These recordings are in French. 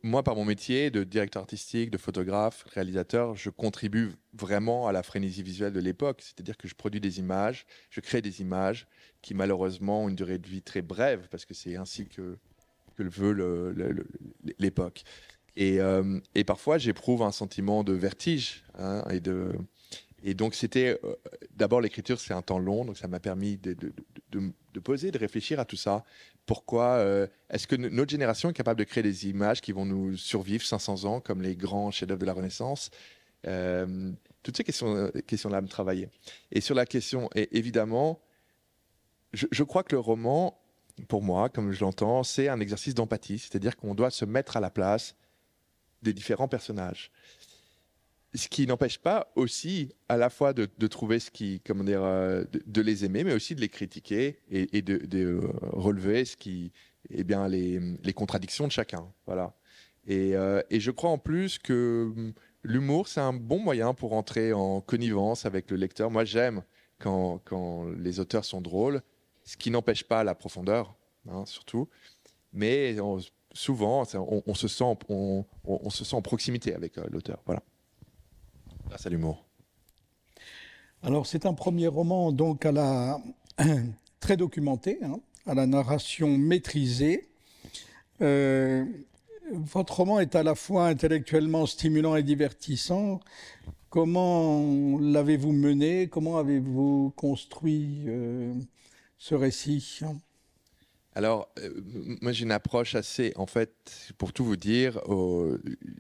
moi, par mon métier de directeur artistique, de photographe, réalisateur, je contribue vraiment à la frénésie visuelle de l'époque. C'est-à-dire que je produis des images, je crée des images qui malheureusement ont une durée de vie très brève, parce que c'est ainsi que le veut l'époque. Et parfois, j'éprouve un sentiment de vertige, hein, et donc, c'était d'abord l'écriture, c'est un temps long, donc ça m'a permis de poser, de réfléchir à tout ça. Pourquoi est-ce que notre génération est capable de créer des images qui vont nous survivre 500 ans, comme les grands chefs-d'œuvre de la Renaissance? Toutes ces questions-là me travaillaient. Et sur la question, et évidemment, je crois que le roman, pour moi, comme je l'entends, c'est un exercice d'empathie, c'est-à-dire qu'on doit se mettre à la place des différents personnages. Ce qui n'empêche pas aussi à la fois de trouver ce qui, comment dire, de les aimer, mais aussi de les critiquer et relever ce qui, eh bien, les contradictions de chacun. Voilà. Et je crois en plus que l'humour, c'est un bon moyen pour entrer en connivence avec le lecteur. Moi, j'aime quand les auteurs sont drôles, ce qui n'empêche pas la profondeur, hein, surtout. Mais souvent, on se sent, on se sent en proximité avec l'auteur. Voilà. Grâce à l'humour. Alors c'est un premier roman donc très documenté, hein, à la narration maîtrisée. Votre roman est à la fois intellectuellement stimulant et divertissant. Comment l'avez-vous mené? Comment avez-vous construit ce récit? Alors, moi j'ai une approche assez, en fait, pour tout vous dire,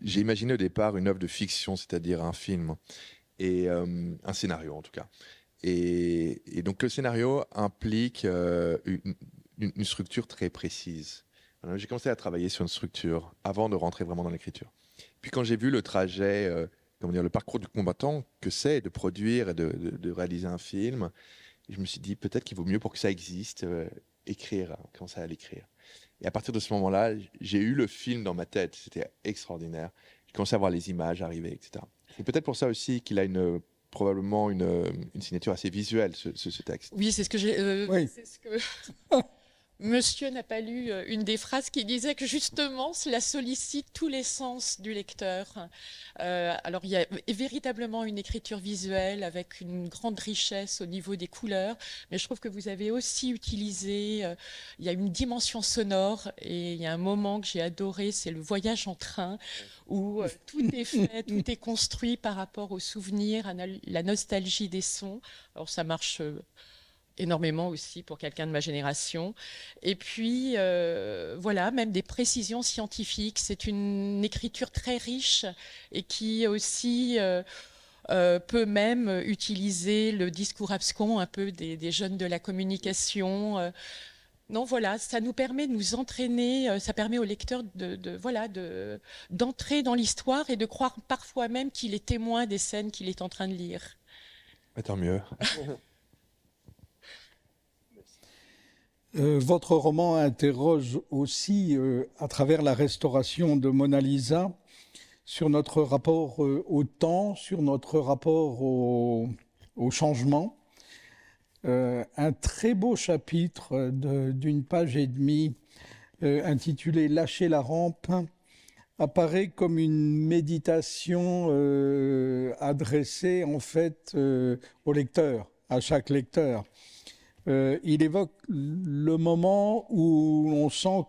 j'ai imaginé au départ une œuvre de fiction, c'est-à-dire un film, et un scénario en tout cas. Et donc le scénario implique une structure très précise. Alors, j'ai commencé à travailler sur une structure avant de rentrer vraiment dans l'écriture. Puis quand j'ai vu le trajet, comment dire, le parcours du combattant que c'est de produire et de réaliser un film, je me suis dit peut-être qu'il vaut mieux pour que ça existe, écrire, hein, commencer à l'écrire. Et à partir de ce moment-là, j'ai eu le film dans ma tête, c'était extraordinaire. J'ai commencé à voir les images arriver, etc. C'est peut-être pour ça aussi qu'il a probablement une signature assez visuelle, ce texte. Oui, c'est ce que j'ai. Oui. C'est ce que... Monsieur n'a pas lu une des phrases qui disait que justement cela sollicite tous les sens du lecteur. Alors il y a véritablement une écriture visuelle avec une grande richesse au niveau des couleurs, mais je trouve que vous avez aussi utilisé, il y a une dimension sonore et il y a un moment que j'ai adoré, c'est le voyage en train où tout est fait, tout est construit par rapport aux souvenirs, à la nostalgie des sons. Alors ça marche énormément aussi pour quelqu'un de ma génération. Et puis, voilà, même des précisions scientifiques. C'est une écriture très riche et qui aussi peut même utiliser le discours abscon un peu des jeunes de la communication. Non, voilà, ça nous permet de nous entraîner, ça permet au lecteur d'entrer dans l'histoire et de croire parfois même qu'il est témoin des scènes qu'il est en train de lire. Tant mieux. Votre roman interroge aussi, à travers la restauration de Mona Lisa, sur notre rapport au temps, sur notre rapport au changement. Un très beau chapitre d'une page et demie, intitulé « Lâcher la rampe », apparaît comme une méditation adressée en fait au lecteur, à chaque lecteur. Il évoque le moment où on sent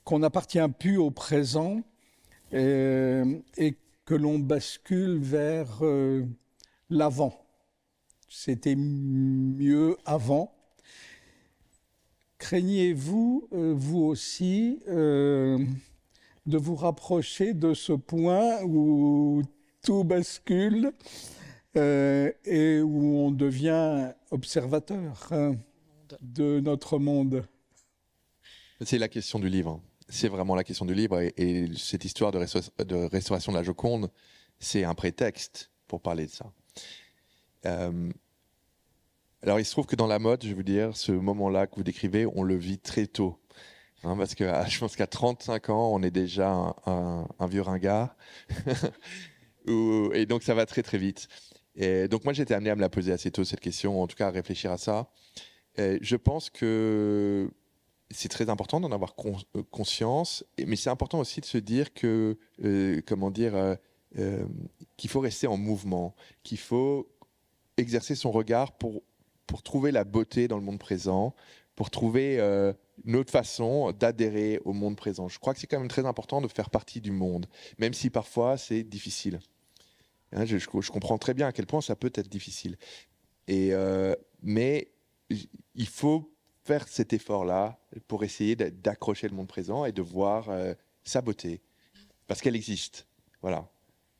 qu'on n'appartient plus au présent et que l'on bascule vers l'avant. C'était mieux avant. Craignez-vous, vous aussi, de vous rapprocher de ce point où tout bascule et où on devient observateur de notre monde? C'est la question du livre. C'est vraiment la question du livre. Et cette histoire de restauration de la Joconde, c'est un prétexte pour parler de ça. Alors, il se trouve que dans la mode, je vais vous dire, ce moment-là que vous décrivez, on le vit très tôt. Hein, parce que je pense qu'à 35 ans, on est déjà un vieux ringard. Et donc, ça va très, très vite. Et donc, moi, j'étais amené à me la poser assez tôt, cette question, en tout cas à réfléchir à ça. Et je pense que c'est très important d'en avoir conscience, mais c'est important aussi de se dire que, qu'il faut rester en mouvement, qu'il faut exercer son regard pour trouver la beauté dans le monde présent, pour trouver une autre façon d'adhérer au monde présent. Je crois que c'est quand même très important de faire partie du monde, même si parfois c'est difficile. Hein, je comprends très bien à quel point ça peut être difficile. Mais il faut faire cet effort-là pour essayer d'accrocher le monde présent et de voir sa beauté, parce qu'elle existe. Voilà.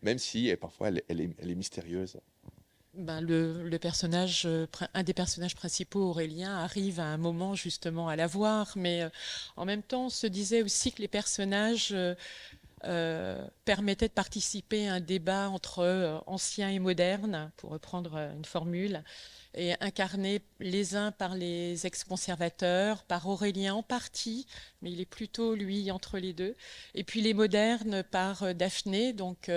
Même si parfois elle est mystérieuse. Ben, le personnage, un des personnages principaux, Aurélien, arrive à un moment justement à la voir, mais en même temps, on se disait aussi que les personnages permettaient de participer à un débat entre anciens et modernes, pour reprendre une formule, et incarnés les uns par les ex-conservateurs, par Aurélien en partie, mais il est plutôt, lui, entre les deux, et puis les modernes par Daphné, donc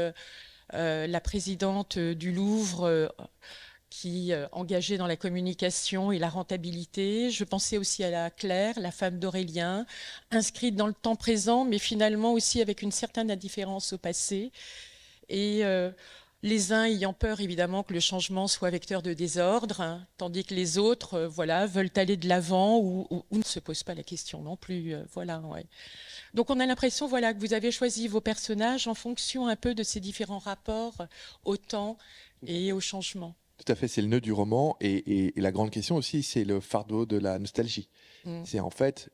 la présidente du Louvre, qui engagée dans la communication et la rentabilité. Je pensais aussi à la Claire, la femme d'Aurélien, inscrite dans le temps présent, mais finalement aussi avec une certaine indifférence au passé. Et les uns ayant peur évidemment que le changement soit vecteur de désordre, hein, tandis que les autres voilà, veulent aller de l'avant ou ne se posent pas la question non plus. Voilà, ouais. Donc on a l'impression voilà, que vous avez choisi vos personnages en fonction un peu de ces différents rapports au temps et au changement. Tout à fait, c'est le nœud du roman. Et la grande question aussi, c'est le fardeau de la nostalgie. C'est en fait,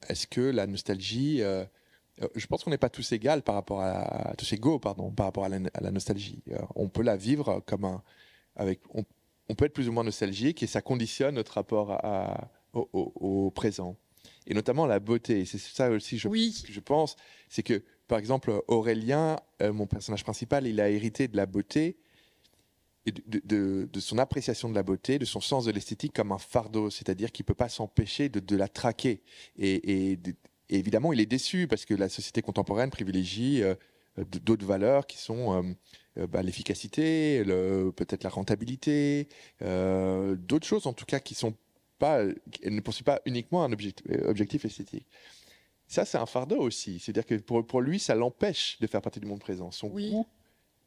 est-ce que la nostalgie... je pense qu'on n'est pas tous égaux par rapport à tous égaux, pardon, par rapport à la nostalgie. On peut la vivre comme on peut être plus ou moins nostalgique et ça conditionne notre rapport au présent. Et notamment la beauté. C'est ça aussi que je pense. C'est que, par exemple, Aurélien, mon personnage principal, il a hérité de la beauté, et de son appréciation de la beauté, de son sens de l'esthétique comme un fardeau. C'est-à-dire qu'il ne peut pas s'empêcher de la traquer. Et évidemment, il est déçu parce que la société contemporaine privilégie d'autres valeurs qui sont l'efficacité, peut-être la rentabilité, d'autres choses en tout cas qui sont pas, elle ne poursuit pas uniquement un objectif esthétique. Ça, c'est un fardeau aussi. C'est-à-dire que pour lui, ça l'empêche de faire partie du monde présent. Son goût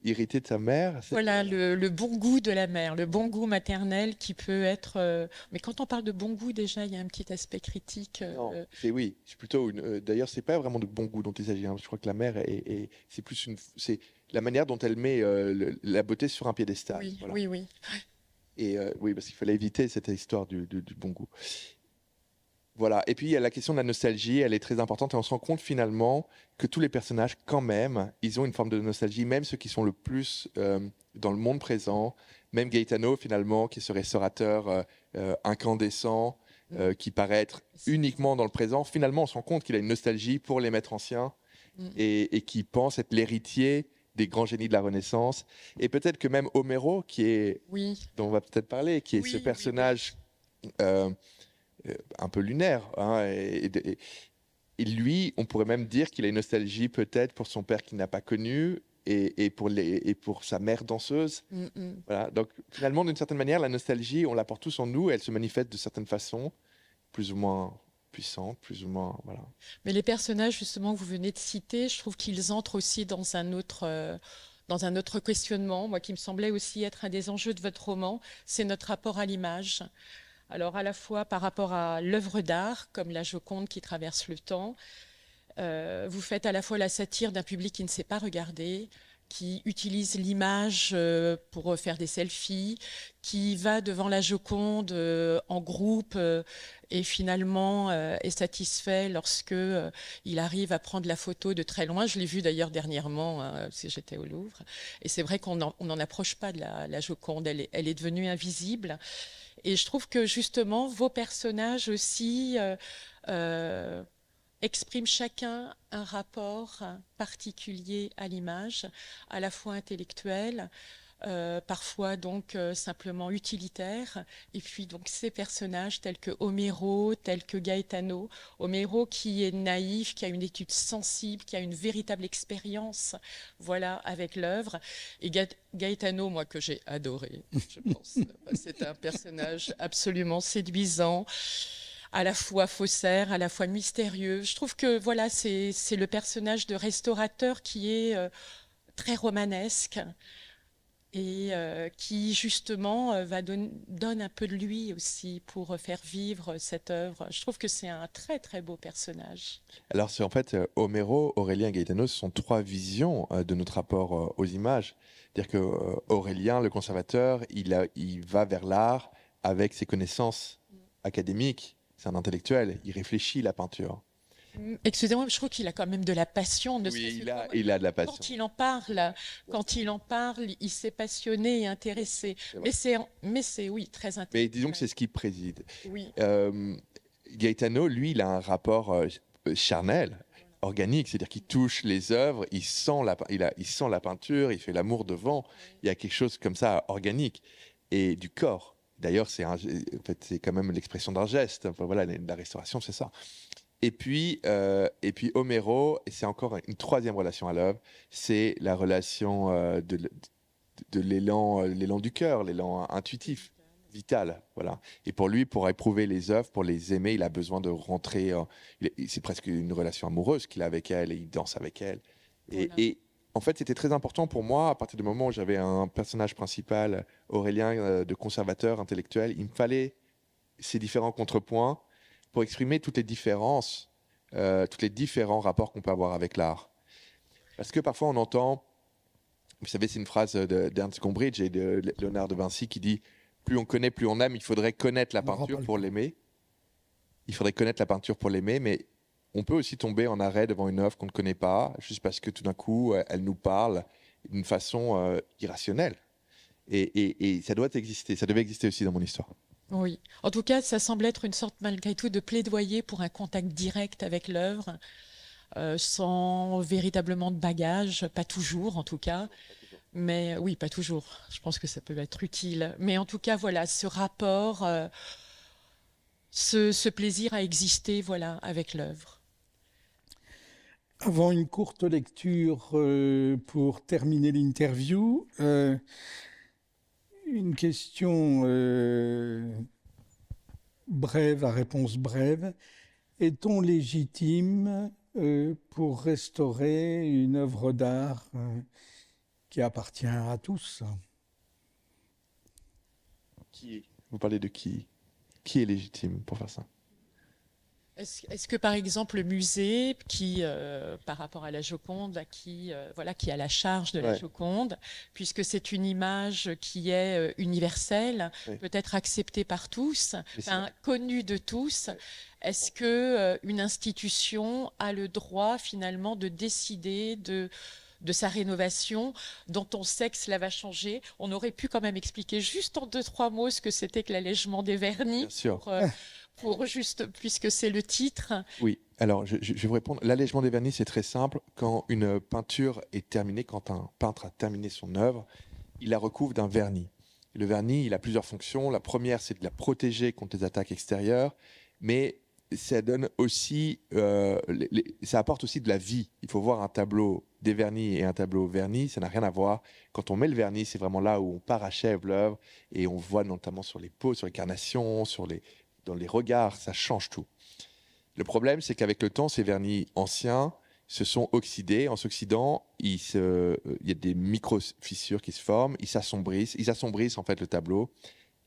hérité de sa mère. Voilà, le bon goût de la mère, le bon goût maternel qui peut être... Mais quand on parle de bon goût, déjà, il y a un petit aspect critique. Non, oui, c'est plutôt d'ailleurs, c'est pas vraiment de bon goût dont il s'agit. Hein. Je crois que la mère, c'est plus c'est la manière dont elle met la beauté sur un piédestal. Oui, voilà. oui. Et oui, parce qu'il fallait éviter cette histoire du bon goût. Voilà. Et puis, il y a la question de la nostalgie, elle est très importante. Et on se rend compte finalement que tous les personnages, quand même, ils ont une forme de nostalgie, même ceux qui sont le plus dans le monde présent. Même Gaetano, finalement, qui est ce restaurateur incandescent, qui paraît être uniquement dans le présent. Finalement, on se rend compte qu'il a une nostalgie pour les maîtres anciens et qui pense être l'héritier des grands génies de la Renaissance. Et peut-être que même Homero, dont on va peut-être parler, qui est ce personnage... un peu lunaire. Hein, et lui, on pourrait même dire qu'il a une nostalgie peut-être pour son père qu'il n'a pas connu et pour sa mère danseuse. Voilà. Donc finalement, d'une certaine manière, la nostalgie, on la porte tous en nous et elle se manifeste de certaines façons, plus ou moins puissantes, plus ou moins... Voilà. Mais les personnages justement que vous venez de citer, je trouve qu'ils entrent aussi dans un autre questionnement, moi qui me semblait aussi être un des enjeux de votre roman, c'est notre rapport à l'image. Alors à la fois par rapport à l'œuvre d'art, comme la Joconde qui traverse le temps, vous faites à la fois la satire d'un public qui ne sait pas regarder, qui utilise l'image pour faire des selfies, qui va devant la Joconde en groupe et finalement est satisfait lorsque il arrive à prendre la photo de très loin. Je l'ai vu d'ailleurs dernièrement, parce que j'étais au Louvre. Et c'est vrai qu'on n'en approche pas de la Joconde, elle est devenue invisible. Et je trouve que justement, vos personnages aussi expriment chacun un rapport particulier à l'image, à la fois intellectuel, parfois donc simplement utilitaire, et puis donc ces personnages tels que Homero, tels que Gaetano. Homero qui est naïf, qui a une étude sensible, qui a une véritable expérience, voilà, avec l'œuvre. Et Gaetano, moi que j'ai adoré, je pense. C'est un personnage absolument séduisant, à la fois faussaire, à la fois mystérieux. Je trouve que voilà, c'est le personnage de restaurateur qui est très romanesque et qui justement donne un peu de lui aussi pour faire vivre cette œuvre. Je trouve que c'est un très très beau personnage. Alors, c'est en fait Homero, Aurélien et Gaetano, ce sont trois visions de notre rapport aux images. C'est-à-dire que Aurélien, le conservateur, il va vers l'art avec ses connaissances académiques. C'est un intellectuel, il réfléchit la peinture. Excusez-moi, mais je trouve qu'il a quand même de la passion. Oui, il a de la passion. Quand il en parle, il s'est passionné et intéressé. Mais c'est oui, très intéressant. Mais disons que c'est ce qui préside. Oui. Gaetano, lui, il a un rapport charnel, organique, c'est-à-dire qu'il touche les œuvres, il sent la peinture, il fait l'amour devant. Il y a quelque chose comme ça organique et du corps. D'ailleurs, en fait, c'est quand même l'expression d'un geste. Enfin, voilà, la restauration, c'est ça. Et puis Homero, et c'est encore une troisième relation à l'œuvre, c'est la relation de l'élan du cœur, l'élan intuitif, vital. Voilà. Et pour lui, pour éprouver les œuvres, pour les aimer, il a besoin de rentrer. C'est presque une relation amoureuse qu'il a avec elle et il danse avec elle. Voilà. Et en fait, c'était très important pour moi, à partir du moment où j'avais un personnage principal, Aurélien, de conservateur intellectuel, il me fallait ces différents contrepoints pour exprimer toutes les différences, tous les différents rapports qu'on peut avoir avec l'art. Parce que parfois on entend, vous savez, c'est une phrase d'Ernst Gombrich et de Léonard de Vinci qui dit « Plus on connaît, plus on aime, il faudrait connaître la peinture pour l'aimer. » Il faudrait connaître la peinture pour l'aimer, mais on peut aussi tomber en arrêt devant une œuvre qu'on ne connaît pas, juste parce que tout d'un coup, elle nous parle d'une façon irrationnelle. Et ça doit exister, ça devait exister aussi dans mon histoire. Oui. En tout cas, ça semble être une sorte, malgré tout, de plaidoyer pour un contact direct avec l'œuvre, sans véritablement de bagage, pas toujours en tout cas. Mais oui, pas toujours. Je pense que ça peut être utile. Mais en tout cas, voilà, ce rapport, ce plaisir à exister, voilà, avec l'œuvre. Avant une courte lecture pour terminer l'interview, une question brève à réponse brève. Est-on légitime pour restaurer une œuvre d'art qui appartient à tous? Vous parlez de qui? Qui est légitime pour faire ça? Est-ce que par exemple le musée qui, par rapport à la Joconde, qui a la charge de la Joconde, puisque c'est une image qui est universelle, peut être acceptée par tous, connue de tous, est-ce que une institution a le droit finalement de décider de sa rénovation, dont on sait que cela va changer? On aurait pu quand même expliquer juste en 2-3 mots ce que c'était que l'allègement des vernis. Bien sûr. Pour juste, puisque c'est le titre. Oui, alors je vais vous répondre. L'allègement des vernis, c'est très simple. Quand une peinture est terminée, quand un peintre a terminé son œuvre, il la recouvre d'un vernis. Le vernis, il a plusieurs fonctions. La première, c'est de la protéger contre les attaques extérieures, mais ça donne aussi, ça apporte aussi de la vie. Il faut voir un tableau déverni et un tableau verni, ça n'a rien à voir. Quand on met le vernis, c'est vraiment là où on parachève l'œuvre et on voit notamment sur les peaux, sur les carnations, dans les regards, ça change tout. Le problème, c'est qu'avec le temps, ces vernis anciens se sont oxydés. En s'oxydant, il y a des micro-fissures qui se forment, ils assombrissent en fait le tableau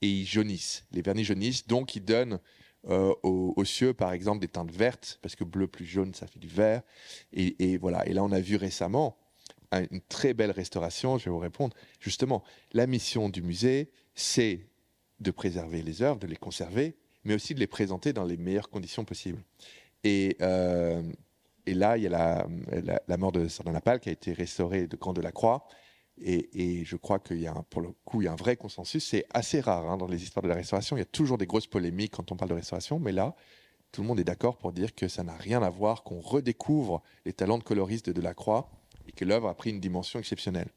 et ils jaunissent. Les vernis jaunissent, donc ils donnent aux cieux, par exemple, des teintes vertes, parce que bleu plus jaune, ça fait du vert. Et voilà. Et là, on a vu récemment une très belle restauration. Je vais vous répondre. Justement, la mission du musée, c'est de préserver les œuvres, de les conserver, mais aussi de les présenter dans les meilleures conditions possibles. Et là, il y a la mort de Sardanapale qui a été restaurée de Grand Delacroix. Et je crois qu'il y a, pour le coup, il y a un vrai consensus. C'est assez rare dans les histoires de la restauration. Il y a toujours des grosses polémiques quand on parle de restauration. Mais là, tout le monde est d'accord pour dire que ça n'a rien à voir, qu'on redécouvre les talents de coloriste de Delacroix et que l'œuvre a pris une dimension exceptionnelle.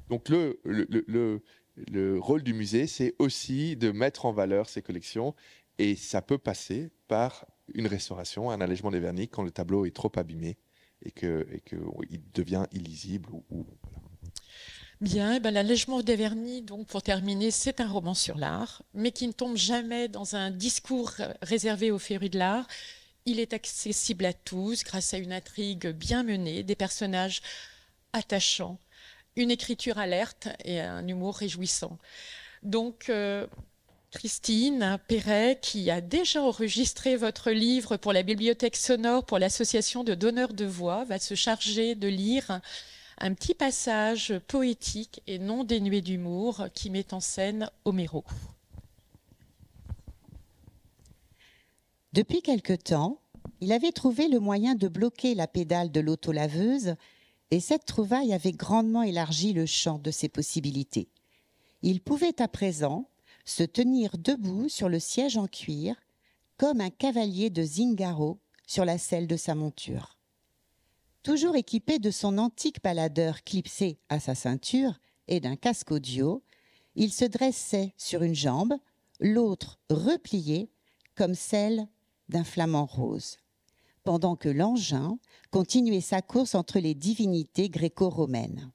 Donc le rôle du musée, c'est aussi de mettre en valeur ces collections. Et ça peut passer par une restauration, un allègement des vernis quand le tableau est trop abîmé et qu'il devient illisible. Voilà. Bien, ben, l'Allègement des vernis, donc pour terminer, c'est un roman sur l'art, mais qui ne tombe jamais dans un discours réservé aux férus de l'art. Il est accessible à tous grâce à une intrigue bien menée, des personnages attachants, une écriture alerte et un humour réjouissant. Donc, Christine Perret, qui a déjà enregistré votre livre pour la bibliothèque sonore pour l'association de donneurs de voix, va se charger de lire un petit passage poétique et non dénué d'humour qui met en scène Homéro. Depuis quelque temps, il avait trouvé le moyen de bloquer la pédale de l'autolaveuse et cette trouvaille avait grandement élargi le champ de ses possibilités. Il pouvait à présent se tenir debout sur le siège en cuir comme un cavalier de Zingaro sur la selle de sa monture. Toujours équipé de son antique baladeur clipsé à sa ceinture et d'un casque audio, il se dressait sur une jambe, l'autre repliée comme celle d'un flamant rose, pendant que l'engin continuait sa course entre les divinités gréco-romaines.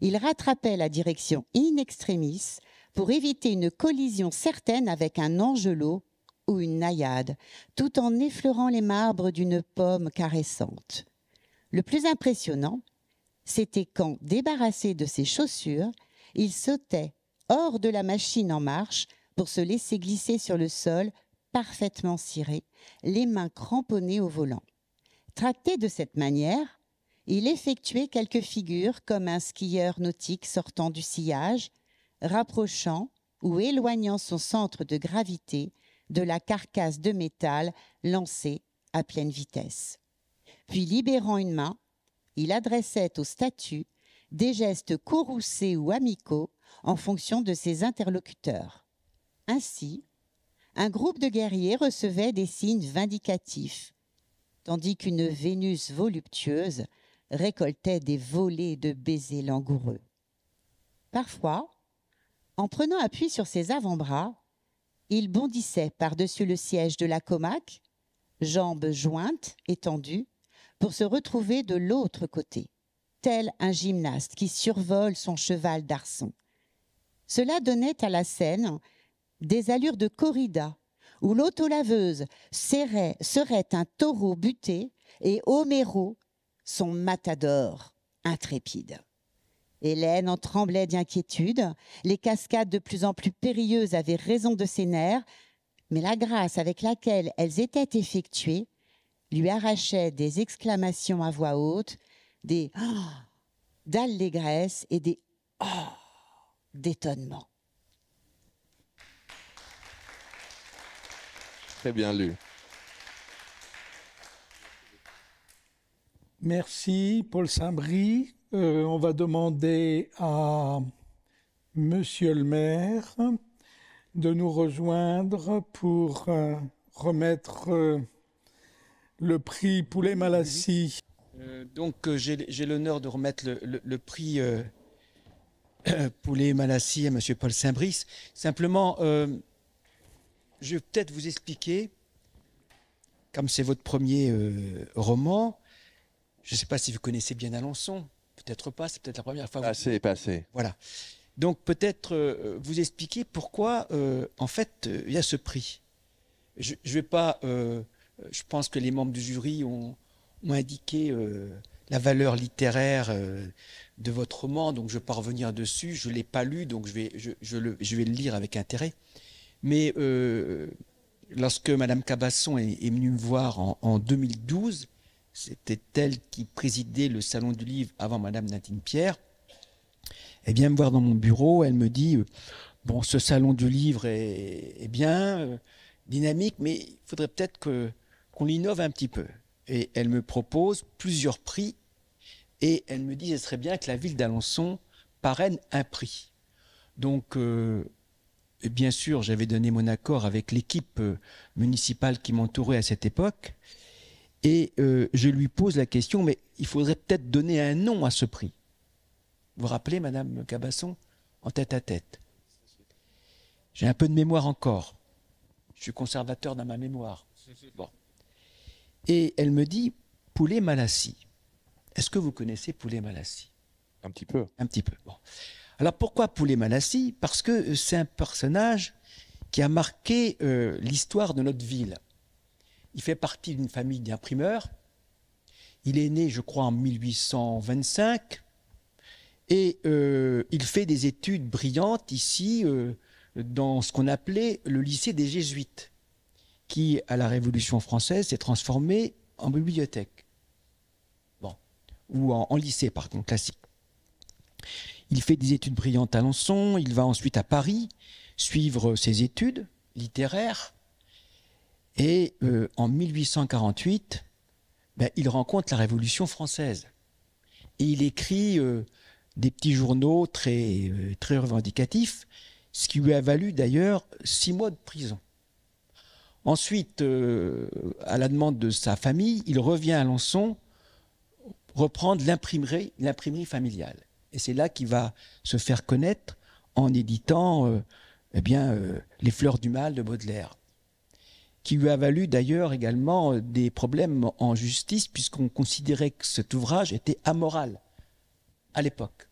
Il rattrapait la direction in extremis pour éviter une collision certaine avec un angelot ou une naïade, tout en effleurant les marbres d'une pomme caressante. Le plus impressionnant, c'était quand, débarrassé de ses chaussures, il sautait hors de la machine en marche pour se laisser glisser sur le sol parfaitement ciré, les mains cramponnées au volant. Tracté de cette manière, il effectuait quelques figures comme un skieur nautique sortant du sillage, rapprochant ou éloignant son centre de gravité de la carcasse de métal lancée à pleine vitesse. Puis, libérant une main, il adressait aux statues des gestes courroucés ou amicaux en fonction de ses interlocuteurs. Ainsi, un groupe de guerriers recevait des signes vindicatifs, tandis qu'une Vénus voluptueuse récoltait des volées de baisers langoureux. Parfois, en prenant appui sur ses avant-bras, il bondissait par-dessus le siège de la comaque, jambes jointes, étendues, pour se retrouver de l'autre côté, tel un gymnaste qui survole son cheval d'arçon. Cela donnait à la scène des allures de corrida, où l'autolaveuse serait un taureau buté et Homéro son matador intrépide. Hélène en tremblait d'inquiétude, les cascades de plus en plus périlleuses avaient raison de ses nerfs, mais la grâce avec laquelle elles étaient effectuées lui arrachait des exclamations à voix haute, des « oh » d'allégresse et des « oh » d'étonnement. Très bien lu. Merci, Paul Saint-Brie. On va demander à Monsieur le maire de nous rejoindre pour remettre le prix Poulet Malassis. J'ai l'honneur de remettre le prix Poulet Malassis à Monsieur Paul Saint-Brie. Simplement, je vais peut-être vous expliquer, comme c'est votre premier roman, je ne sais pas si vous connaissez bien Alençon, peut-être pas, c'est peut-être la première fois. Passé. Voilà. Donc peut-être vous expliquer pourquoi, en fait, il y a ce prix. Je vais pas, je pense que les membres du jury ont indiqué la valeur littéraire de votre roman, donc je ne vais pas revenir dessus. Je ne l'ai pas lu, donc je vais le lire avec intérêt. Mais lorsque Madame Cabasson est venue me voir en 2012, c'était elle qui présidait le Salon du Livre avant Madame Nadine Pierre. Elle vient me voir dans mon bureau, elle me dit bon, ce Salon du Livre est bien, dynamique, mais il faudrait peut-être qu'on l'innove un petit peu. Et elle me propose plusieurs prix et elle me dit ce serait bien que la ville d'Alençon parraine un prix. Donc, bien sûr, j'avais donné mon accord avec l'équipe municipale qui m'entourait à cette époque. Et je lui pose la question, mais il faudrait peut-être donner un nom à ce prix. Vous vous rappelez, Madame Cabasson, en tête à tête? J'ai un peu de mémoire encore. Je suis conservateur dans ma mémoire. Bon. Et elle me dit, Poulet Malassis. Est-ce que vous connaissez Poulet Malassis? Un petit peu. Un petit peu. Bon. Alors pourquoi Poulet-Malassis? Parce que c'est un personnage qui a marqué l'histoire de notre ville. Il fait partie d'une famille d'imprimeurs. Il est né, je crois, en 1825. Et il fait des études brillantes ici, dans ce qu'on appelait le lycée des Jésuites, qui, à la Révolution française, s'est transformé en bibliothèque. Bon. Ou en lycée, par contre, classique. Il fait des études brillantes à Alençon, il va ensuite à Paris suivre ses études littéraires. Et en 1848, il rencontre la Révolution française. Et il écrit des petits journaux très, très revendicatifs, ce qui lui a valu d'ailleurs 6 mois de prison. Ensuite, à la demande de sa famille, il revient à Alençon reprendre l'imprimerie familiale. Et c'est là qu'il va se faire connaître en éditant Les Fleurs du Mal de Baudelaire, qui lui a valu d'ailleurs également des problèmes en justice, puisqu'on considérait que cet ouvrage était amoral à l'époque.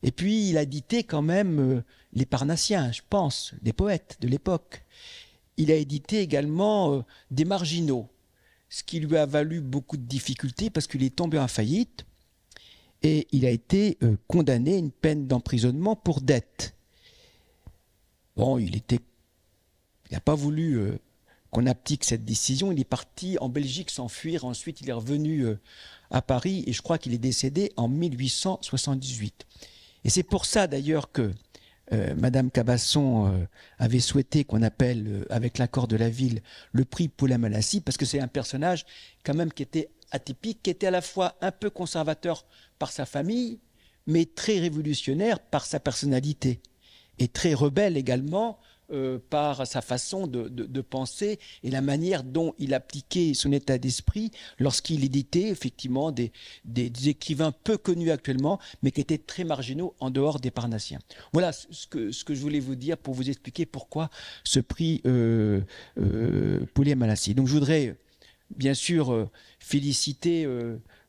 Et puis il a édité quand même les Parnassiens, je pense, des poètes de l'époque. Il a édité également des marginaux, ce qui lui a valu beaucoup de difficultés parce qu'il est tombé en faillite et il a été condamné à une peine d'emprisonnement pour dette. Bon, il n'a pas voulu qu'on applique cette décision. Il est parti en Belgique s'enfuir. Ensuite, il est revenu à Paris et je crois qu'il est décédé en 1878. Et c'est pour ça d'ailleurs que Madame Cabasson avait souhaité qu'on appelle, avec l'accord de la ville, le prix Poulet-Malassis, parce que c'est un personnage quand même qui était atypique, qui était à la fois un peu conservateur par sa famille, mais très révolutionnaire par sa personnalité, et très rebelle également par sa façon de penser et la manière dont il appliquait son état d'esprit lorsqu'il éditait effectivement des écrivains peu connus actuellement, mais qui étaient très marginaux en dehors des Parnassiens. Voilà ce que je voulais vous dire pour vous expliquer pourquoi ce prix Poulet-Malassis. Donc je voudrais bien sûr féliciter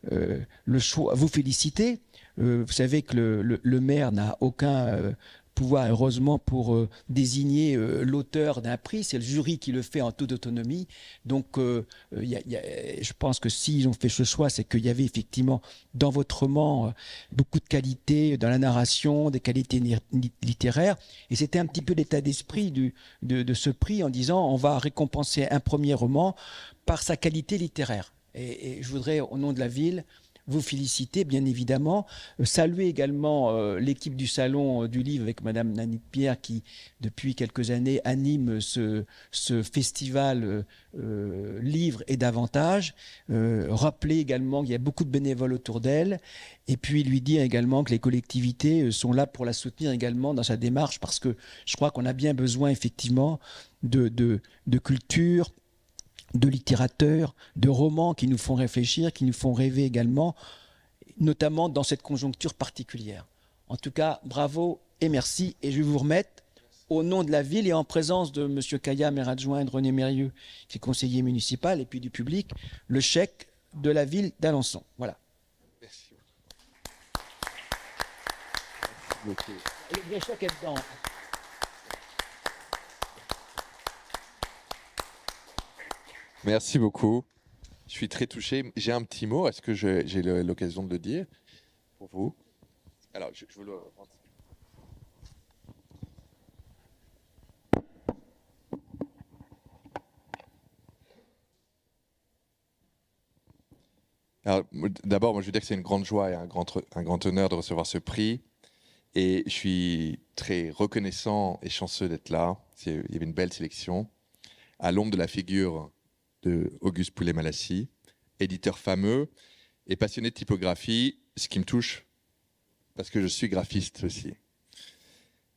le choix, vous féliciter. Vous savez que le maire n'a aucun pouvoir, heureusement, pour désigner l'auteur d'un prix. C'est le jury qui le fait en toute autonomie. Donc, je pense que s'ils ont fait ce choix, c'est qu'il y avait effectivement dans votre roman beaucoup de qualités dans la narration, des qualités littéraires. Et c'était un petit peu l'état d'esprit de ce prix en disant on va récompenser un premier roman par sa qualité littéraire. Et je voudrais, au nom de la ville, vous féliciter, bien évidemment. Saluer également l'équipe du Salon du Livre avec Madame Nanette Pierre qui, depuis quelques années, anime ce festival Livre et davantage. Rappeler également qu'il y a beaucoup de bénévoles autour d'elle. Et puis lui dire également que les collectivités sont là pour la soutenir également dans sa démarche parce que je crois qu'on a bien besoin effectivement de culture, de littérateurs, de romans qui nous font réfléchir, qui nous font rêver également, notamment dans cette conjoncture particulière. En tout cas, bravo et merci. Et je vais vous remettre, au nom de la ville et en présence de M. Kaya, maire adjoint, et de René Mérieux, qui est conseiller municipal, et puis du public, le chèque de la ville d'Alençon. Voilà. Merci beaucoup. Le vrai chèque est dedans. Merci beaucoup. Je suis très touché. J'ai un petit mot. Est-ce que j'ai l'occasion de le dire pour vous? Alors, je vous le rends. Alors, d'abord, moi, je veux dire que c'est une grande joie et un grand honneur de recevoir ce prix. Et je suis très reconnaissant et chanceux d'être là. Il y avait une belle sélection. À l'ombre de la figure de Auguste Poulet-Malassis, éditeur fameux et passionné de typographie, ce qui me touche parce que je suis graphiste aussi.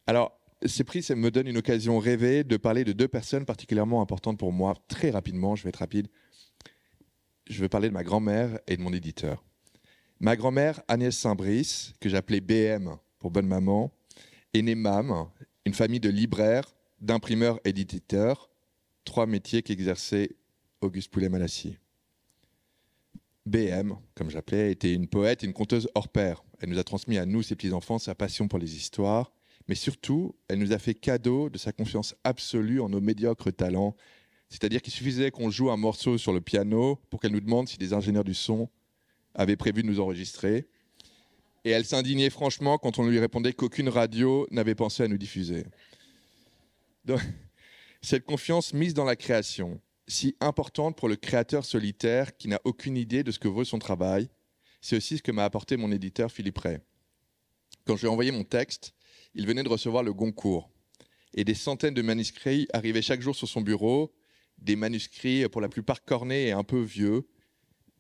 Alors, ces prix, ça me donne une occasion rêvée de parler de 2 personnes particulièrement importantes pour moi. Très rapidement, je vais être rapide. Je veux parler de ma grand-mère et de mon éditeur. Ma grand-mère, Agnès Saint-Brice, que j'appelais BM pour bonne maman, est née MAM, une famille de libraires, d'imprimeurs et d'éditeurs, 3 métiers qu'exerçait Auguste Poulet-Malassis. BM, comme j'appelais, était une poète et une conteuse hors pair. Elle nous a transmis à nous, ses petits-enfants, sa passion pour les histoires. Mais surtout, elle nous a fait cadeau de sa confiance absolue en nos médiocres talents. C'est-à-dire qu'il suffisait qu'on joue un morceau sur le piano pour qu'elle nous demande si des ingénieurs du son avaient prévu de nous enregistrer. Et elle s'indignait franchement quand on lui répondait qu'aucune radio n'avait pensé à nous diffuser. Donc, cette confiance mise dans la création, si importante pour le créateur solitaire qui n'a aucune idée de ce que vaut son travail, c'est aussi ce que m'a apporté mon éditeur Philippe Ray. Quand j'ai envoyé mon texte, il venait de recevoir le Goncourt. Et des centaines de manuscrits arrivaient chaque jour sur son bureau, des manuscrits pour la plupart cornés et un peu vieux,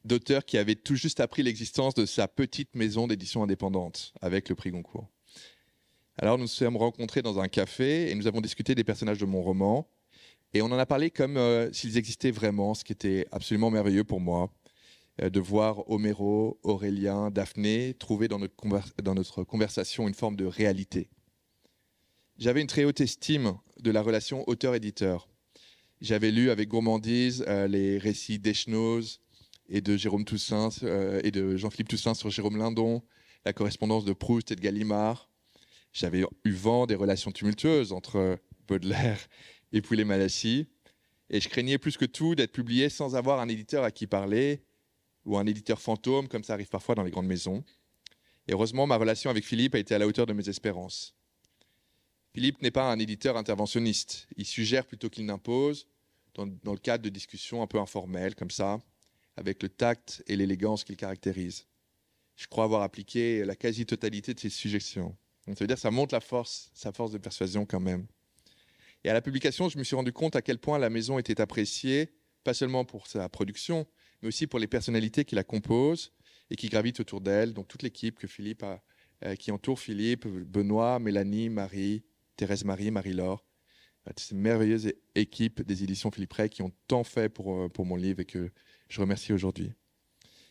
d'auteurs qui avaient tout juste appris l'existence de sa petite maison d'édition indépendante avec le prix Goncourt. Alors nous nous sommes rencontrés dans un café et nous avons discuté des personnages de mon roman. Et on en a parlé comme s'ils existaient vraiment, ce qui était absolument merveilleux pour moi, de voir Homéro, Aurélien, Daphné trouver dans notre conversation une forme de réalité. J'avais une très haute estime de la relation auteur-éditeur. J'avais lu avec gourmandise les récits d'Echenoz et de Jérôme Toussaint et de Jean-Philippe Toussaint sur Jérôme Lindon, la correspondance de Proust et de Gallimard. J'avais eu vent des relations tumultueuses entre Baudelaire et Poulet-Malassis, et je craignais plus que tout d'être publié sans avoir un éditeur à qui parler, ou un éditeur fantôme, comme ça arrive parfois dans les grandes maisons. Et heureusement, ma relation avec Philippe a été à la hauteur de mes espérances. Philippe n'est pas un éditeur interventionniste. Il suggère plutôt qu'il n'impose, dans le cadre de discussions un peu informelles, comme ça, avec le tact et l'élégance qu'il caractérise. Je crois avoir appliqué la quasi-totalité de ses suggestions. Donc, ça veut dire que ça montre sa force de persuasion quand même. Et à la publication, je me suis rendu compte à quel point la maison était appréciée, pas seulement pour sa production, mais aussi pour les personnalités qui la composent et qui gravitent autour d'elle. Donc toute l'équipe qui entoure Philippe, Benoît, Mélanie, Marie, Thérèse-Marie, Marie-Laure. Cette merveilleuse équipe des éditions Philippe Ray qui ont tant fait pour mon livre et que je remercie aujourd'hui.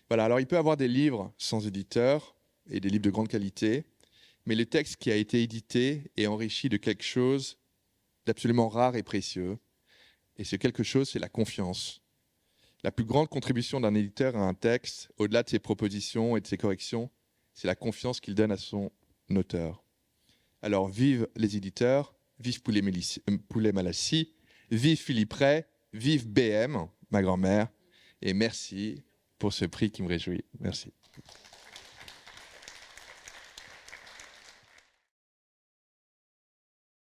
Voilà, alors il peut y avoir des livres sans éditeur et des livres de grande qualité, mais le texte qui a été édité est enrichi de quelque chose d'absolument rare et précieux. Et ce quelque chose, c'est la confiance. La plus grande contribution d'un éditeur à un texte, au-delà de ses propositions et de ses corrections, c'est la confiance qu'il donne à son auteur. Alors, vive les éditeurs, vive Poulet-Malassis, vive Philippe Ray, vive BM, ma grand-mère, et merci pour ce prix qui me réjouit. Merci.